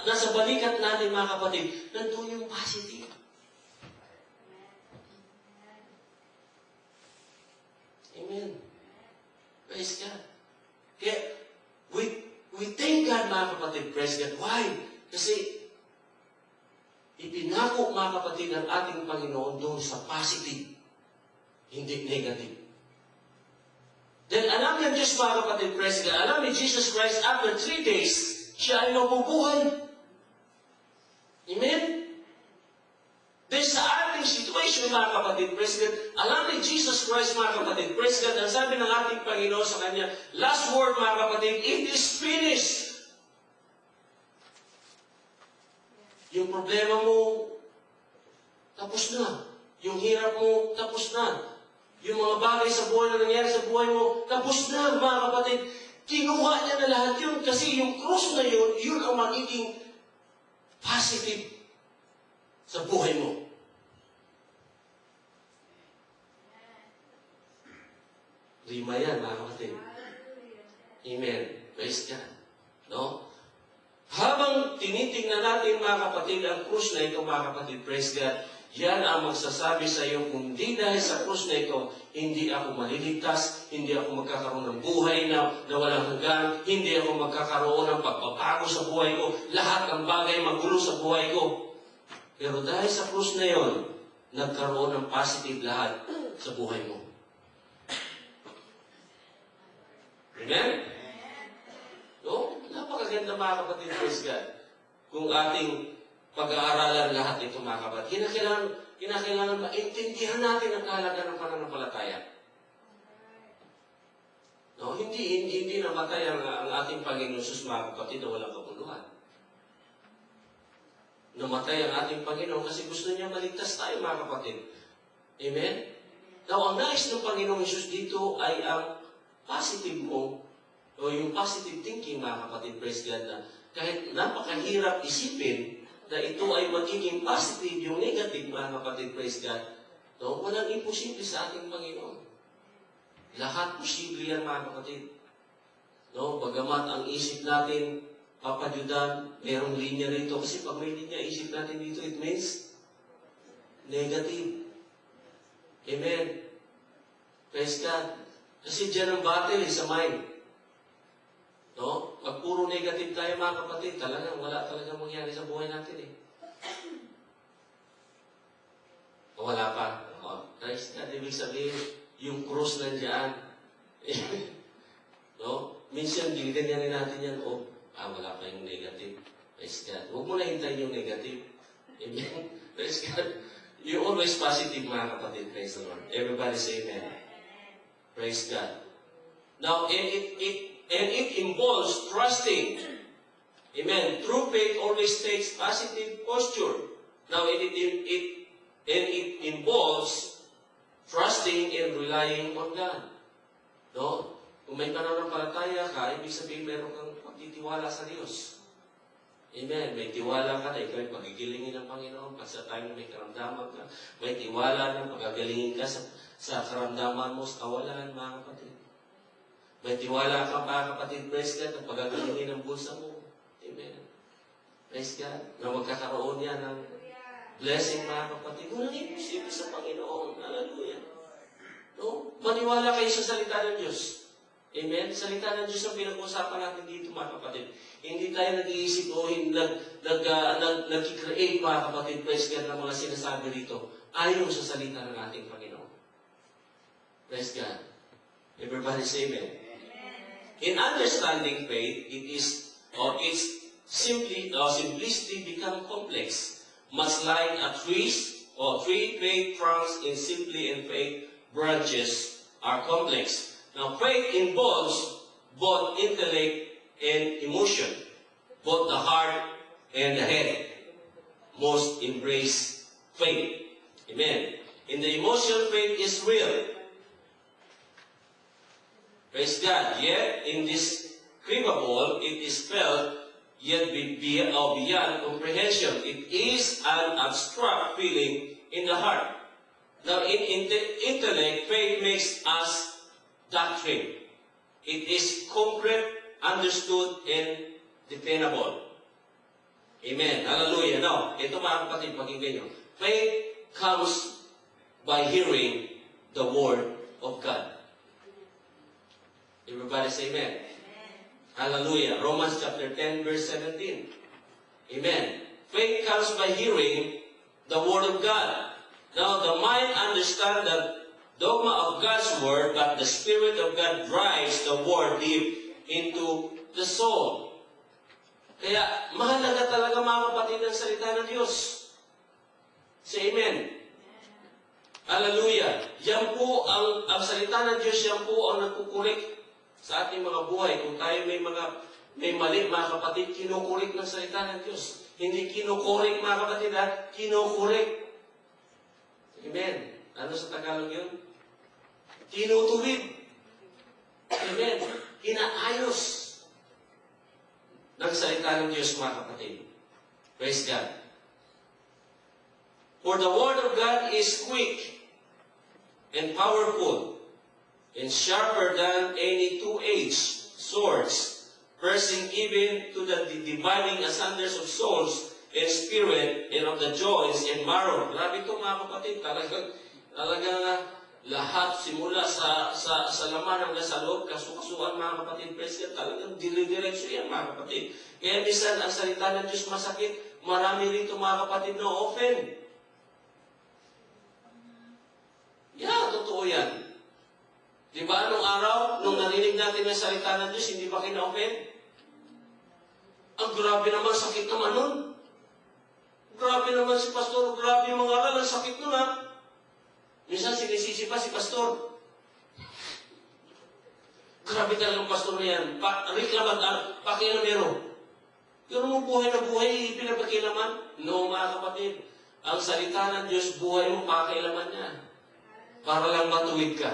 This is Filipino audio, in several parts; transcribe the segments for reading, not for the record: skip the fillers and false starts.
nasa balikat natin, mga kapatid, nandun yung positive. Amen. Praise God. Kaya, we thank God, mga kapatid, praise God. Why? Kasi, ipinako, mga kapatid, ng ating Panginoon doon sa positive, hindi negative. Then, alam niya Diyos, mga kapatid, praise God, alam ni Jesus Christ, after 3 days, siya ay mabubuhay. Amen? Then, sa ating situation, mga kapatid, praise God, alam ni Jesus Christ, mga kapatid, praise God, ang sabi ng ating Panginoon sa Kanya, last word, mga kapatid, it is finished. Yung problema mo, tapos na. Yung hirap mo, tapos na. Yung mga bagay sa buhay na nangyari sa buhay mo, tapos na, mga kapatid. Kinuha niya na lahat yun kasi yung cross na yun, yun ang magiging positive sa buhay mo. Lima yan, mga kapatid. Amen. Praise God. No? Habang tinitingnan natin, mga kapatid, ang krus na ito, mga kapatid, praise God, yan ang magsasabi sa iyo, kung di dahil sa krus na ito, hindi ako maliligtas, hindi ako magkakaroon ng buhay na walang hanggan, hindi ako magkakaroon ng pagpapago sa buhay ko, lahat ng bagay magulo sa buhay ko. Pero dahil sa krus na yon, nagkaroon ng positive lahat sa buhay mo. Amen? No? Napakaganda, mga kapatid, praise God. Kung ating pag-aaralan lahat ito, mga kapatid, kinakailangan maintindihan natin ang kahalaga ng pananampalataya. No? Hindi namatay ang ating Panginoon Jesus, mga kapatid, na walang kabuluhan. Namatay ang ating Panginoon kasi gusto niya maligtas tayo, mga kapatid. Amen? Now, ang nais ng Panginoong Jesus dito ay ang positive mo, o yung positive thinking, mga kapatid, praise God, na kahit napakahirap isipin na ito ay magiging positive, yung negative, mga kapatid, praise God, no? Walang imposible sa ating Panginoon. Lahat posible yan, mga kapatid. No? Bagamat ang isip natin, papadyudan, merong linya rito. Kasi pag may linya, isip natin dito, it means negative. Amen. Praise God. Kasi dyan ang battle sa mind. No? Pag puro negative tayo, mga kapatid, talagang wala talagang mangyari sa buhay natin eh. O wala pa. O, praise God. Ibig sabihin, yung cross nandiyan. No? Minsan, giliganyanin natin yan. O, wala pa yung negative. Praise God. Huwag mo na hintayin yung negative. Amen. Praise God. You're always positive, mga kapatid. Praise the Lord. Everybody say amen. Praise God. Now, it involves trusting. Amen. True faith always takes positive posture. Now, it involves trusting and relying on God. No? Kung may pananampalataya ka, ibig sabihin meron kang pagtitiwala sa Diyos. Amen. May tiwala ka na ikaw ay pagigilingin ng Panginoon. Pag sa time may karamdaman ka, may tiwala na pagagalingin ka sa karamdaman mo, sa kawalan, mga kapatid. May tiwala ka, mga kapatid, praise God, na pagagalingin ng bulsa mo. Amen. Praise God. Na magkakaroon yan ng blessing, mga kapatid. Walang imposible sa Panginoon. Hallelujah. No? Maniwala kayo sa salita ng Diyos. Amen? Salita ng Diyos ang pinag-uusapan natin dito, mga kapatid. Hindi tayo nag-iisip o nag-create, mga kapatid, praise God, ng mga sinasabi dito ayon sa salita ng ating Panginoon. Praise God. Everybody say amen. In understanding faith, it's simplicity become complex. Much like a tree faith trunks in simply and faith branches are complex. Now, faith involves both intellect and emotion, both the heart and the head. Most embrace faith. Amen. In the emotion, faith is real. Praise God. Yet, indescribable, it is felt, yet beyond comprehension. It is an abstract feeling in the heart. Now, in the intellect, faith makes us doctrine. It is concrete, understood, and dependable. Amen. Hallelujah. Now, ito mga kapatid, pakinggan nyo. Faith comes by hearing the Word of God. Everybody say amen. Hallelujah. Romans chapter 10, verse 17. Amen. Faith comes by hearing the Word of God. Now, the mind understands the dogma of God's Word, but the Spirit of God drives the Word deep into the soul. Kaya, mahalaga talaga mga kapatid ang salita ng Diyos. Say amen. Hallelujah. Yan po ang salita ng Diyos, yan po ang nagkukulik sa ating mga buhay. Kung tayo may mali, mga kapatid, kinukulik ng salita ng Diyos. Hindi kinukurik, mga kapatid, kinukurik. Amen. Ano sa Tagalog yun? Tinutuwid. Amen. Inaayos ng salita ng Diyos, mga kapatid. Praise God. For the Word of God is quick and powerful and sharper than any two-edged swords, piercing even to the dividing asunders of souls and spirit and of the joints and marrow. Grabe ito, mga kapatid. Talagang lahat simula sa laman hanggang sa loob, kasukasuan, mga kapatid, praise God, talagang dire-diretso yan, mga kapatid. Kaya minsan, ang salita ng Diyos masakit, marami rito, mga kapatid, na offend. Yeah, totoo yan. Di ba, anong araw, nung narinig natin ang salita ng Diyos, hindi ba kina-offend? Ang grabe naman, sakit naman nun. Grabe naman si pastor, grabe yung mga aral, ang sakit nun, ha? Minsan sinisisi pa si pastor. Grabe talagang pastor na yan. Reklaman, pakialamero. Pero mo buhay na buhay, pinapakilaman. No, mga kapatid. Ang salita ng Diyos, buhay mo, pakialaman niya. Para lang matuwid ka.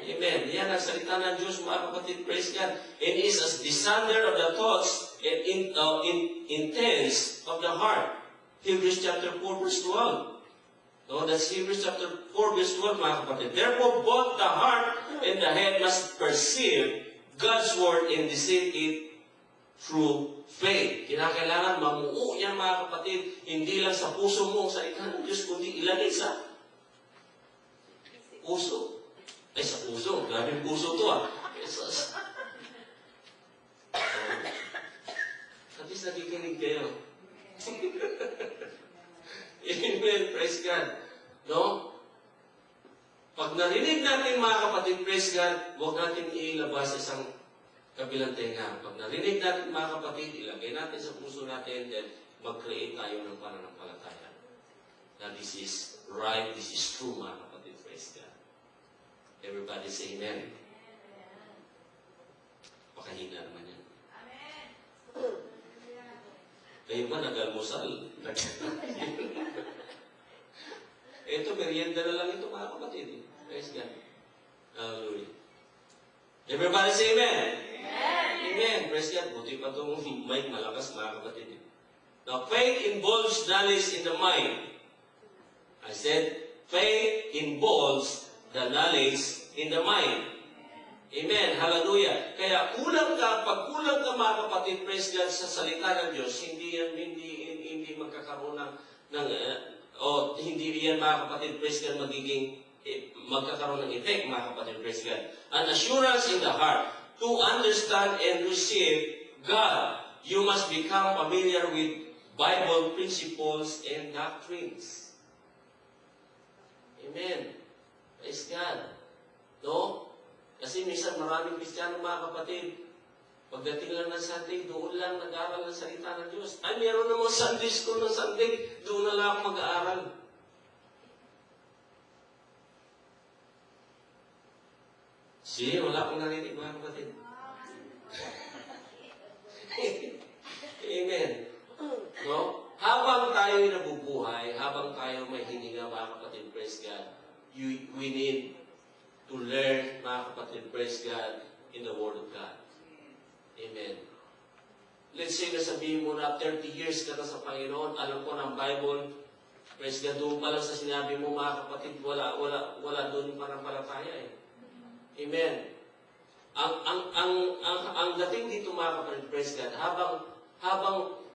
Amen. Yan ang salita ng Diyos, mga kapatid. Praise God. And is as discerner of the thoughts and intents of the heart. Hebrews chapter 4, verse 12. No, that's Hebrews chapter 4, verse 12, mga kapatid. Therefore, both the heart and the head must perceive God's word and discern it through faith. Kinakailangan mamuo yan, mga kapatid, hindi lang sa puso mo, sa salita ng Diyos, kundi ilagay sa puso. Ay, sa puso. Grabe yung puso to, Jesus. At least nakikinig kayo. Amen. Praise God. No? Pag narinig natin, mga kapatid, praise God, huwag natin ilabas sa isang kabilang tenga. Pag narinig natin, mga kapatid, ilagay natin sa puso natin, then mag-create tayo ng pananampalataya. Na this is right, this is true, mga kapatid, praise God. Everybody say amen. Pakahina naman yan. Amen. Kayo ba nag-almusal? Ito, merienda na lang ito, mga kapatid. Praise God. Hallelujah. Everybody say amen. Amen. Amen. Praise God. Buti pa itong mic malakas, mga kapatid. Now, faith involves knowledge in the mind. I said, faith involves the knowledge in the mind. Amen. Hallelujah. Kaya pag kulang ka, mga kapatid, praise God, sa salita ng Diyos, hindi magkakaroon hindi yan, mga kapatid, praise God, magkakaroon ng effect, mga kapatid, praise God. An assurance in the heart to understand and receive God. You must become familiar with Bible principles and doctrines. Amen. Praise God. No? Kasi minsan maraming Kristiyano, mga kapatid, pagdating lang ng Sunday, doon lang nag-aaral ng salita ng Diyos. Ay, meron namang Sunday school ng Sunday, doon na lang mag-aaral. Sige, wala akong narinig, mga kapatid. Amen. No? Habang tayo'y nabubuhay, habang tayo may hininga, mga kapatid, praise God, we need to learn, mga kapatid, praise God, in the Word of God. Amen. Let's say na sabihin mo na 30 years ka na sa Panginoon, alam ko ng Bible, praise God, doon pa lang sa sinabi mo, mga kapatid, wala doon pananampalataya eh. Amen. Ang dating dito, mga kapatid, praise God, habang